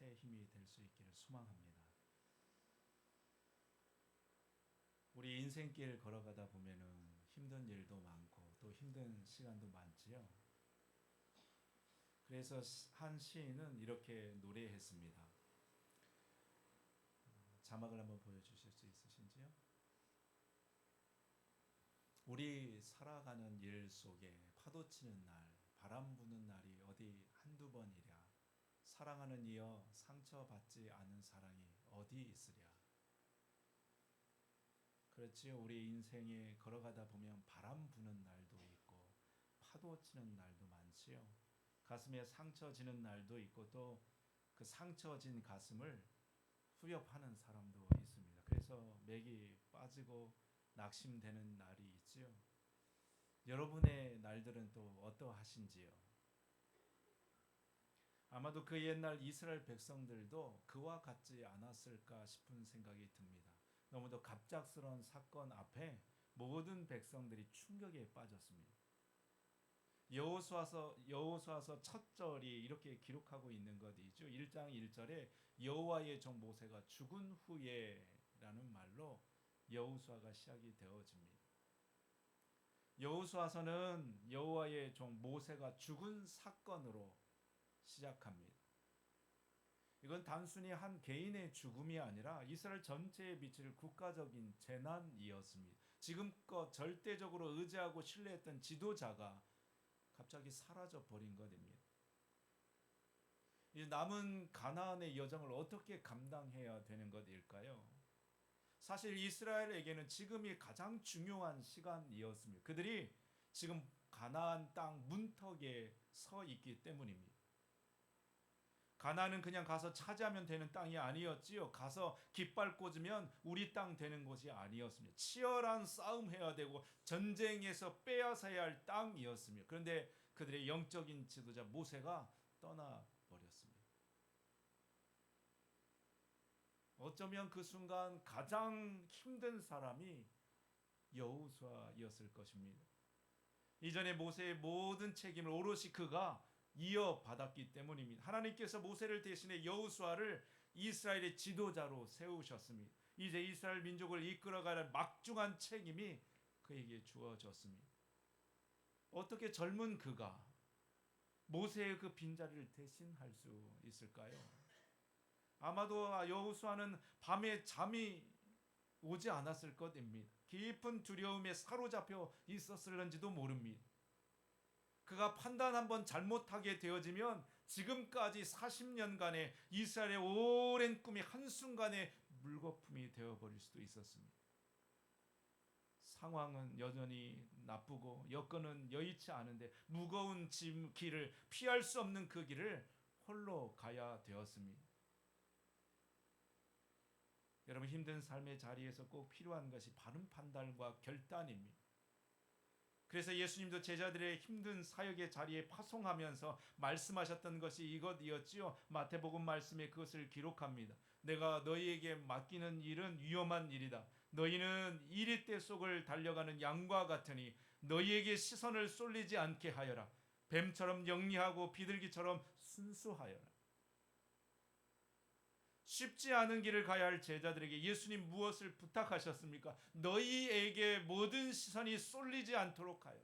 새 힘이 될 수 있기를 소망합니다. 우리 인생길 걸어가다 보면은 힘든 일도 많고 또 힘든 시간도 많지요. 그래서 한 시인은 이렇게 노래했습니다. 자막을 한번 보여주실 수 있으신지요? 우리 살아가는 일 속에 파도 치는 날, 바람 부는 날이 어디 한두 번이랴. 사랑하는 이여 상처받지 않은 사랑이 어디 있으랴. 그렇지요. 우리 인생에 걸어가다 보면 바람 부는 날도 있고 파도 치는 날도 많지요. 가슴에 상처 지는 날도 있고 또 그 상처진 가슴을 후벼파는 사람도 있습니다. 그래서 맥이 빠지고 낙심되는 날이 있지요. 여러분의 날들은 또 어떠하신지요? 아마도 그 옛날 이스라엘 백성들도 그와 같지 않았을까 싶은 생각이 듭니다. 너무도 갑작스러운 사건 앞에 모든 백성들이 충격에 빠졌습니다. 여호수아서 첫 절이 이렇게 기록하고 있는 것이죠. 1장 1절에 여호와의 종 모세가 죽은 후에라는 말로 여호수아가 시작이 되어집니다. 여호수아서는 여호와의 종 모세가 죽은 사건으로 시작합니다. 이건 단순히 한 개인의 죽음이 아니라 이스라엘 전체에 미칠 국가적인 재난이었습니다. 지금껏 절대적으로 의지하고 신뢰했던 지도자가 갑자기 사라져 버린 것입니다. 이 남은 가나안의 여정을 어떻게 감당해야 되는 것일까요? 사실 이스라엘에게는 지금이 가장 중요한 시간이었습니다. 그들이 지금 가나안 땅 문턱에 서 있기 때문입니다. 가나안은 그냥 가서 차지하면 되는 땅이 아니었지요. 가서 깃발 꽂으면 우리 땅 되는 곳이 아니었습니다. 치열한 싸움해야 되고 전쟁에서 빼앗아야 할 땅이었습니다. 그런데 그들의 영적인 지도자 모세가 떠나버렸습니다. 어쩌면 그 순간 가장 힘든 사람이 여호수아였을 것입니다. 이전에 모세의 모든 책임을 오롯이 그가 이어받았기 때문입니다. 하나님께서 모세를 대신해 여호수아를 이스라엘의 지도자로 세우셨습니다. 이제 이스라엘 민족을 이끌어가는 막중한 책임이 그에게 주어졌습니다. 어떻게 젊은 그가 모세의 그 빈자리를 대신할 수 있을까요? 아마도 여호수아는 밤에 잠이 오지 않았을 것입니다. 깊은 두려움에 사로잡혀 있었을런지도 모릅니다. 그가 판단 한번 잘못하게 되어지면 지금까지 40년간의 이스라엘의 오랜 꿈이 한순간에 물거품이 되어버릴 수도 있었습니다. 상황은 여전히 나쁘고 여건은 여의치 않은데 무거운 길을 피할 수 없는 그 길을 홀로 가야 되었습니다. 여러분, 힘든 삶의 자리에서 꼭 필요한 것이 바른 판단과 결단입니다. 그래서 예수님도 제자들의 힘든 사역의 자리에 파송하면서 말씀하셨던 것이 이것이었지요. 마태복음 말씀에 그것을 기록합니다. 내가 너희에게 맡기는 일은 위험한 일이다. 너희는 이리떼 속을 달려가는 양과 같으니 너희에게 시선을 쏠리지 않게 하여라. 뱀처럼 영리하고 비둘기처럼 순수하여라. 쉽지 않은 길을 가야 할 제자들에게 예수님 무엇을 부탁하셨습니까? 너희에게 모든 시선이 쏠리지 않도록 하여라.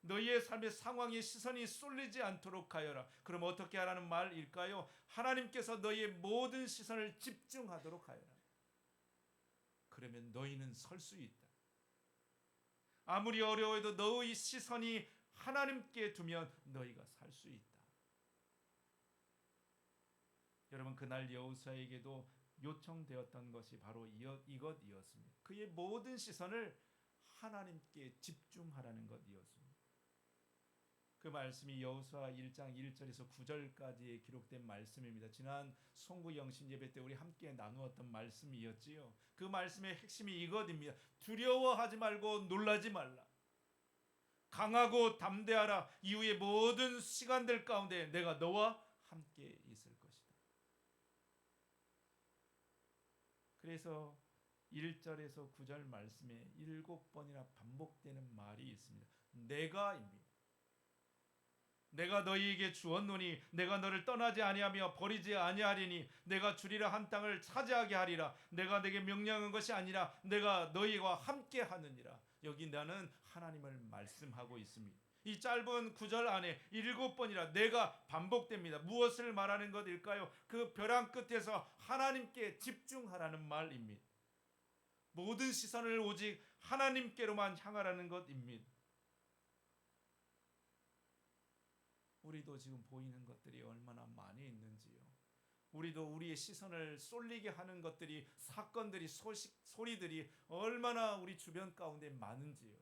너희의 삶의 상황에 시선이 쏠리지 않도록 하여라. 그럼 어떻게 하라는 말일까요? 하나님께서 너희의 모든 시선을 집중하도록 하여라. 그러면 너희는 설 수 있다. 아무리 어려워도 너희 시선이 하나님께 두면 너희가 살 수 있다. 여러분, 그날 여호수아에게도 요청되었던 것이 바로 이것이었습니다. 그의 모든 시선을 하나님께 집중하라는 것이었습니다. 그 말씀이 여호수아 1장 1절에서 9절까지 기록된 말씀입니다. 지난 송구 영신 예배 때 우리 함께 나누었던 말씀이었지요. 그 말씀의 핵심이 이것입니다. 두려워하지 말고 놀라지 말라. 강하고 담대하라. 이후의 모든 시간들 가운데 내가 너와 함께 있을 것이다. 그래서 1절에서 9절 말씀에 7번이나 반복되는 말이 있습니다. 내가입니다. 내가 너희에게 주었노니 내가 너를 떠나지 아니하며 버리지 아니하리니 내가 주리라 한 땅을 차지하게 하리라. 내가 내게 명령한 것이 아니라 내가 너희와 함께 하느니라. 여기 나는 하나님을 말씀하고 있습니다. 이 짧은 구절 안에 7번이라 내가 반복됩니다. 무엇을 말하는 것일까요? 그 벼랑 끝에서 하나님께 집중하라는 말입니다. 모든 시선을 오직 하나님께로만 향하라는 것입니다. 우리도 지금 보이는 것들이 얼마나 많이 있는지요. 우리도 우리의 시선을 쏠리게 하는 것들이, 사건들이, 소리들이 얼마나 우리 주변 가운데 많은지요.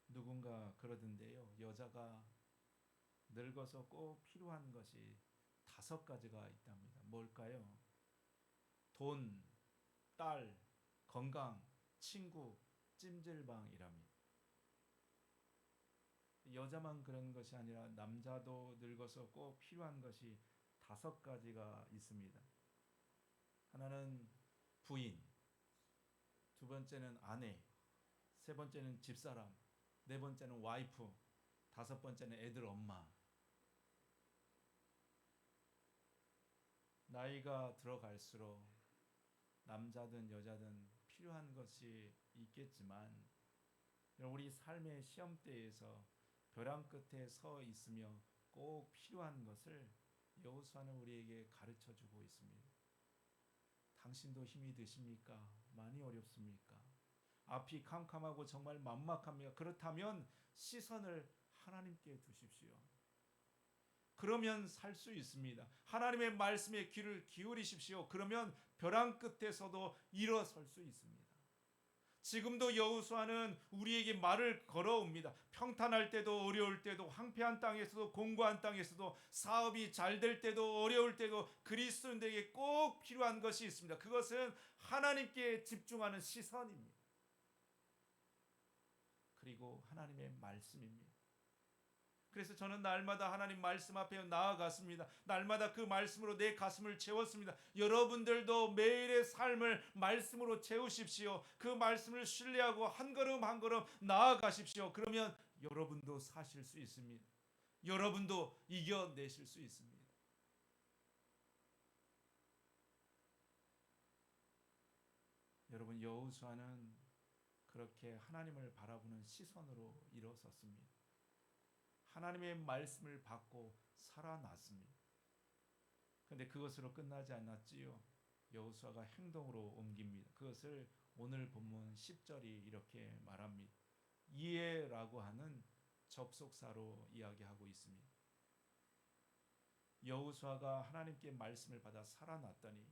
누군가 그러던데요. 여자가 늙어서 꼭 필요한 것이 5가지가 있답니다. 뭘까요? 돈, 딸, 건강, 친구, 찜질방이랍니다. 여자만 그런 것이 아니라 남자도 늙어서 꼭 필요한 것이 5가지가 있습니다. 하나는 부인, 두 번째는 아내, 세 번째는 집사람, 네 번째는 와이프, 5번째는 애들 엄마. 나이가 들어갈수록 남자든 여자든 필요한 것이 있겠지만 우리 삶의 시험대에서 벼랑 끝에 서 있으며 꼭 필요한 것을 여호수아는 우리에게 가르쳐 주고 있습니다. 당신도 힘이 드십니까? 많이 어렵습니까? 앞이 캄캄하고 정말 막막합니까? 그렇다면 시선을 하나님께 두십시오. 그러면 살 수 있습니다. 하나님의 말씀에 귀를 기울이십시오. 그러면 벼랑 끝에서도 일어설 수 있습니다. 지금도 여호수아는 우리에게 말을 걸어옵니다. 평탄할 때도 어려울 때도 황폐한 땅에서도 공고한 땅에서도 사업이 잘 될 때도 어려울 때도 그리스도인들에게 꼭 필요한 것이 있습니다. 그것은 하나님께 집중하는 시선입니다. 그리고 하나님의 말씀입니다. 그래서 저는 날마다 하나님 말씀 앞에 나아갔습니다. 날마다 그 말씀으로 내 가슴을 채웠습니다. 여러분들도 매일의 삶을 말씀으로 채우십시오. 그 말씀을 신뢰하고 한 걸음 한 걸음 나아가십시오. 그러면 여러분도 사실 수 있습니다. 여러분도 이겨내실 수 있습니다. 여러분, 여호수아는 그렇게 하나님을 바라보는 시선으로 일어섰습니다. 하나님의 말씀을 받고 살아났습니다. 그런데 그것으로 끝나지 않았지요. 여호수아가 행동으로 옮깁니다. 그것을 오늘 본문 10절이 이렇게 말합니다. 이에라고 하는 접속사로 이야기하고 있습니다. 여호수아가 하나님께 말씀을 받아 살아났더니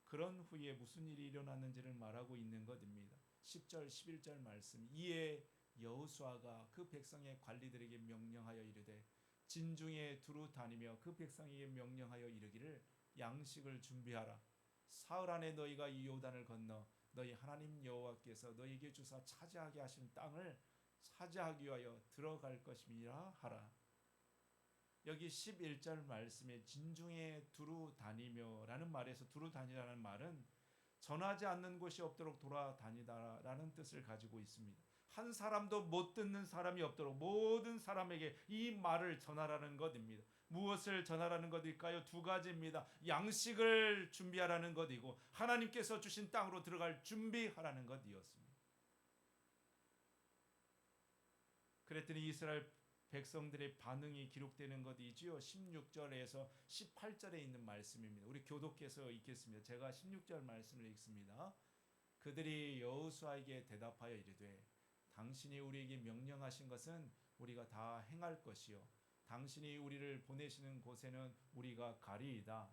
그런 후에 무슨 일이 일어났는지를 말하고 있는 것입니다. 10절 11절 말씀. 이에 여호수아가 그 백성의 관리들에게 명령하여 이르되 진중에 두루 다니며 그 백성에게 명령하여 이르기를 양식을 준비하라. 사흘 안에 너희가 이 요단을 건너 너희 하나님 여호와께서 너희에게 주사 차지하게 하신 땅을 차지하기 위하여 들어갈 것임이라 하라. 여기 11절 말씀에 진중에 두루 다니며 라는 말에서 두루 다니라는 말은 전하지 않는 곳이 없도록 돌아다니다라는 뜻을 가지고 있습니다. 한 사람도 못 듣는 사람이 없도록 모든 사람에게 이 말을 전하라는 것입니다. 무엇을 전하라는 것일까요? 2가지입니다. 양식을 준비하라는 것이고 하나님께서 주신 땅으로 들어갈 준비하라는 것이었습니다. 그랬더니 이스라엘 백성들의 반응이 기록되는 것이지요. 16절에서 18절에 있는 말씀입니다. 우리 교독해서 읽겠습니다. 제가 16절 말씀을 읽습니다. 그들이 여호수아에게 대답하여 이르되 당신이 우리에게 명령하신 것은 우리가 다 행할 것이요 당신이 우리를 보내시는 곳에는 우리가 가리이다.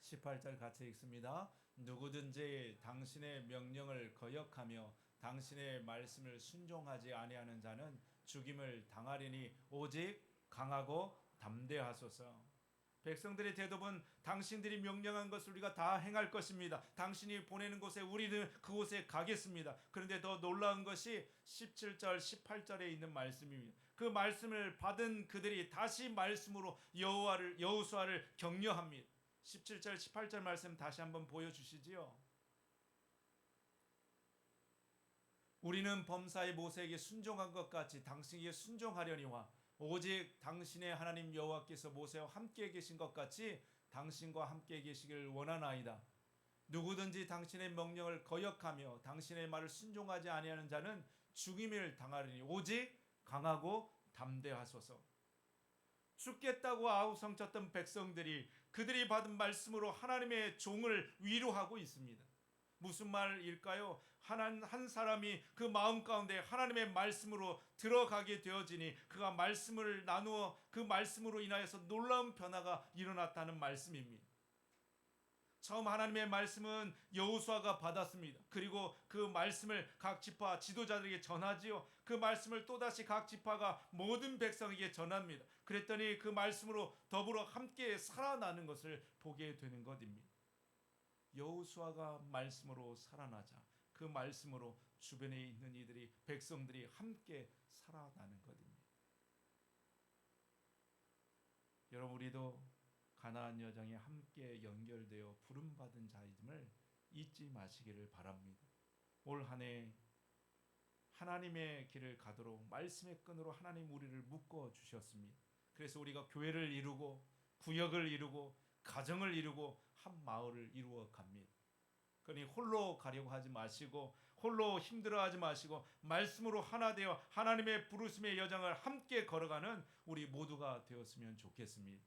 (18절) 같이 읽습니다. 누구든지 당신의 명령을 거역하며 당신의 말씀을 순종하지 아니하는 자는 죽임을 당하리니 오직 강하고 담대하소서. 백성들의 대답은 당신들이 명령한 것을 우리가 다 행할 것입니다. 당신이 보내는 곳에 우리는 그곳에 가겠습니다. 그런데 더 놀라운 것이 17절 18절에 있는 말씀입니다. 그 말씀을 받은 그들이 다시 말씀으로 여호수아를 격려합니다. 17절 18절 말씀 다시 한번 보여주시지요. 우리는 범사의 모세에게 순종한 것 같이 당신에게 순종하려니와 오직 당신의 하나님 여호와께서 모세와 함께 계신 것 같이 당신과 함께 계시기를 원하나이다. 누구든지 당신의 명령을 거역하며 당신의 말을 순종하지 아니하는 자는 죽임을 당하리니 오직 강하고 담대하소서. 죽겠다고 아우성쳤던 백성들이 그들이 받은 말씀으로 하나님의 종을 위로하고 있습니다. 무슨 말일까요? 한 사람이 그 마음 가운데 하나님의 말씀으로 들어가게 되어지니 그가 말씀을 나누어 그 말씀으로 인하여서 놀라운 변화가 일어났다는 말씀입니다. 처음 하나님의 말씀은 여호수아가 받았습니다. 그리고 그 말씀을 각 지파 지도자들에게 전하지요. 그 말씀을 또다시 각 지파가 모든 백성에게 전합니다. 그랬더니 그 말씀으로 더불어 함께 살아나는 것을 보게 되는 것입니다. 여호수아가 말씀으로 살아나자 그 말씀으로 주변에 있는 이들이 백성들이 함께 살아나는 것입니다. 여러분, 우리도 가나안 여정에 함께 연결되어 부름받은 자임을 잊지 마시기를 바랍니다. 올 한 해 하나님의 길을 가도록 말씀의 끈으로 하나님 우리를 묶어 주셨습니다. 그래서 우리가 교회를 이루고 구역을 이루고 가정을 이루고 한 마을을 이루어 갑니다. 그러니 홀로 가려고 하지 마시고 홀로 힘들어하지 마시고 말씀으로 하나 되어 하나님의 부르심의 여정을 함께 걸어가는 우리 모두가 되었으면 좋겠습니다.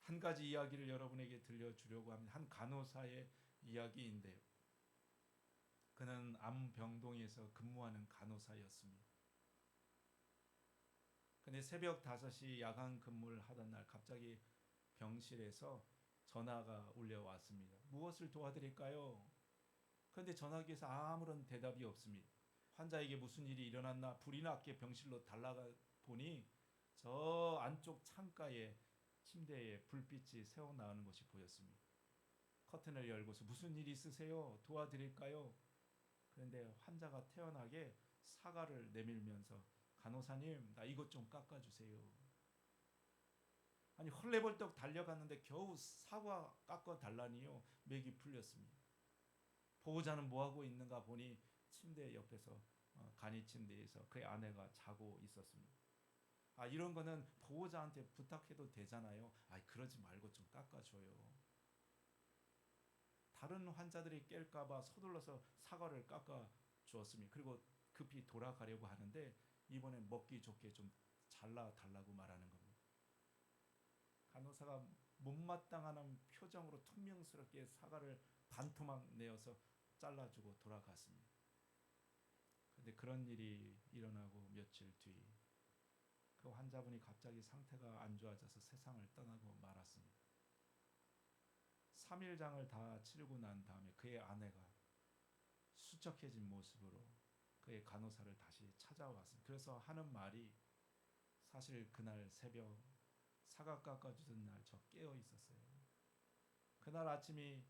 한 가지 이야기를 여러분에게 들려주려고 합니다. 한 간호사의 이야기인데요. 그는 암병동에서 근무하는 간호사였습니다. 근데 새벽 5시 야간 근무를 하던 날 갑자기 병실에서 전화가 울려왔습니다. 무엇을 도와드릴까요? 그런데 전화기에서 아무런 대답이 없습니다. 환자에게 무슨 일이 일어났나 불이 났게 병실로 달려가 보니 저 안쪽 창가에 침대에 불빛이 새어나오는 것이 보였습니다. 커튼을 열고서 무슨 일 있으세요? 도와드릴까요? 그런데 환자가 태연하게 사과를 내밀면서 간호사님, 나 이것 좀 깎아주세요. 아니 헐레벌떡 달려갔는데 겨우 사과 깎아달라니요. 맥이 풀렸습니다. 보호자는 뭐하고 있는가 보니 침대 옆에서 간이 침대에서 그의 아내가 자고 있었습니다. 이런 거는 보호자한테 부탁해도 되잖아요. 그러지 말고 좀 깎아줘요. 다른 환자들이 깰까봐 서둘러서 사과를 깎아주었습니다. 그리고 급히 돌아가려고 하는데 이번엔 먹기 좋게 좀 잘라달라고 말하는 겁니다. 간호사가 못마땅한 표정으로 퉁명스럽게 사과를 반토막 내어서 잘라주고 돌아갔습니다. 그런데 그런 일이 일어나고 며칠 뒤 그 환자분이 갑자기 상태가 안 좋아져서 세상을 떠나고 말았습니다. 3일장을 다 치르고 난 다음에 그의 아내가 수척해진 모습으로 그의 간호사를 다시 찾아왔습니다. 그래서 하는 말이 사실 그날 새벽 사과 깎아주던 날 저 깨어 있었어요. 그날 아침이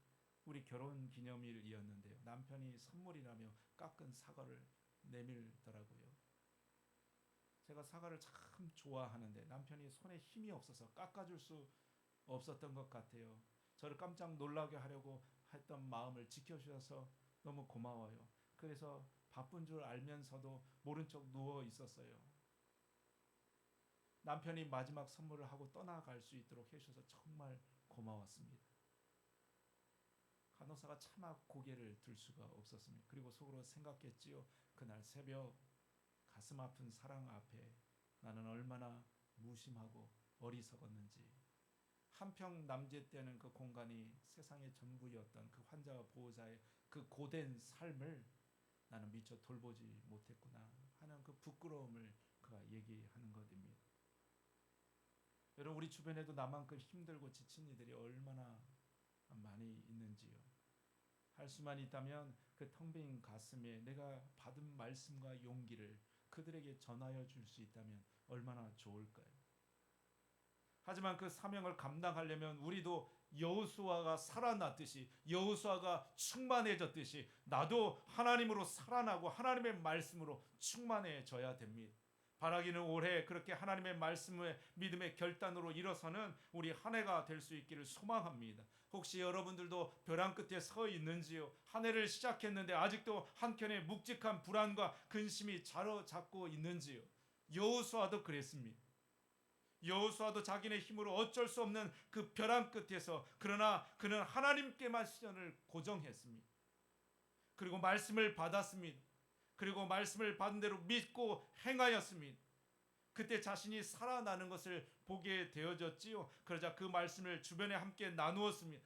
우리 결혼 기념일이었는데요. 남편이 선물이라며 깎은 사과를 내밀더라고요. 제가 사과를 참 좋아하는데 남편이 손에 힘이 없어서 깎아줄 수 없었던 것 같아요. 저를 깜짝 놀라게 하려고 했던 마음을 지켜주셔서 너무 고마워요. 그래서 바쁜 줄 알면서도 모른 척 누워 있었어요. 남편이 마지막 선물을 하고 떠나갈 수 있도록 해주셔서 정말 고마웠습니다. 간호사가 차마 고개를 들 수가 없었습니다. 그리고 속으로 생각했지요. 그날 새벽 가슴 아픈 사랑 앞에 나는 얼마나 무심하고 어리석었는지. 한평 남짓되는 그 공간이 세상의 전부였던 그 환자와 보호자의 그 고된 삶을 나는 미처 돌보지 못했구나 하는 그 부끄러움을 그가 얘기하는 것입니다. 여러분, 우리 주변에도 나만큼 힘들고 지친 이들이 얼마나 많이 있는지요. 할 수만 있다면 그 텅 빈 가슴에 내가 받은 말씀과 용기를 그들에게 전하여 줄 수 있다면 얼마나 좋을까요? 하지만 그 사명을 감당하려면 우리도 여호수아가 살아났듯이, 여호수아가 충만해졌듯이 나도 하나님으로 살아나고 하나님의 말씀으로 충만해져야 됩니다. 바라기는 올해 그렇게 하나님의 말씀의 믿음의 결단으로 일어서는 우리 한 해가 될 수 있기를 소망합니다. 혹시 여러분들도 벼랑 끝에 서 있는지요? 한 해를 시작했는데 아직도 한켠에 묵직한 불안과 근심이 자로잡고 있는지요? 여호수아도 그랬습니다. 여호수아도 자기네 힘으로 어쩔 수 없는 그 벼랑 끝에서, 그러나 그는 하나님께만 시선을 고정했습니다. 그리고 말씀을 받았습니다. 그리고 말씀을 받은 대로 믿고 행하였습니다. 그때 자신이 살아나는 것을 보게 되어졌지요. 그러자 그 말씀을 주변에 함께 나누었습니다.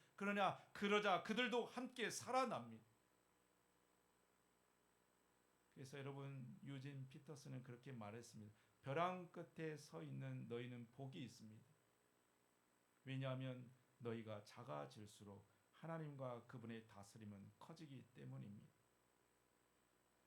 그러자 그들도 함께 살아납니다. 그래서 여러분, 유진 피터슨은 그렇게 말했습니다. 벼랑 끝에 서 있는 너희는 복이 있습니다. 왜냐하면 너희가 작아질수록 하나님과 그분의 다스림은 커지기 때문입니다.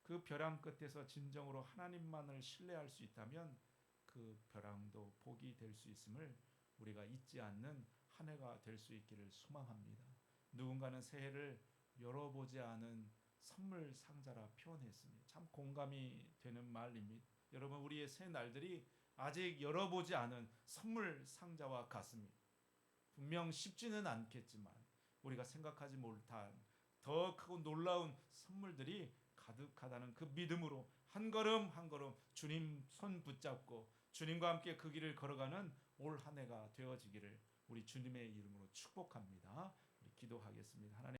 그 벼랑 끝에서 진정으로 하나님만을 신뢰할 수 있다면 그 벼랑도 복이 될 수 있음을 우리가 잊지 않는 한 해가 될 수 있기를 소망합니다. 누군가는 새해를 열어보지 않은 선물 상자라 표현했습니다. 참 공감이 되는 말입니다. 여러분, 우리의 새 날들이 아직 열어보지 않은 선물 상자와 같습니다. 분명 쉽지는 않겠지만 우리가 생각하지 못한 더 크고 놀라운 선물들이 가득하다는 그 믿음으로 한 걸음 한 걸음 주님 손 붙잡고 주님과 함께 그 길을 걸어가는 올 한 해가 되어지기를 우리 주님의 이름으로 축복합니다. 우리 기도하겠습니다. 하나님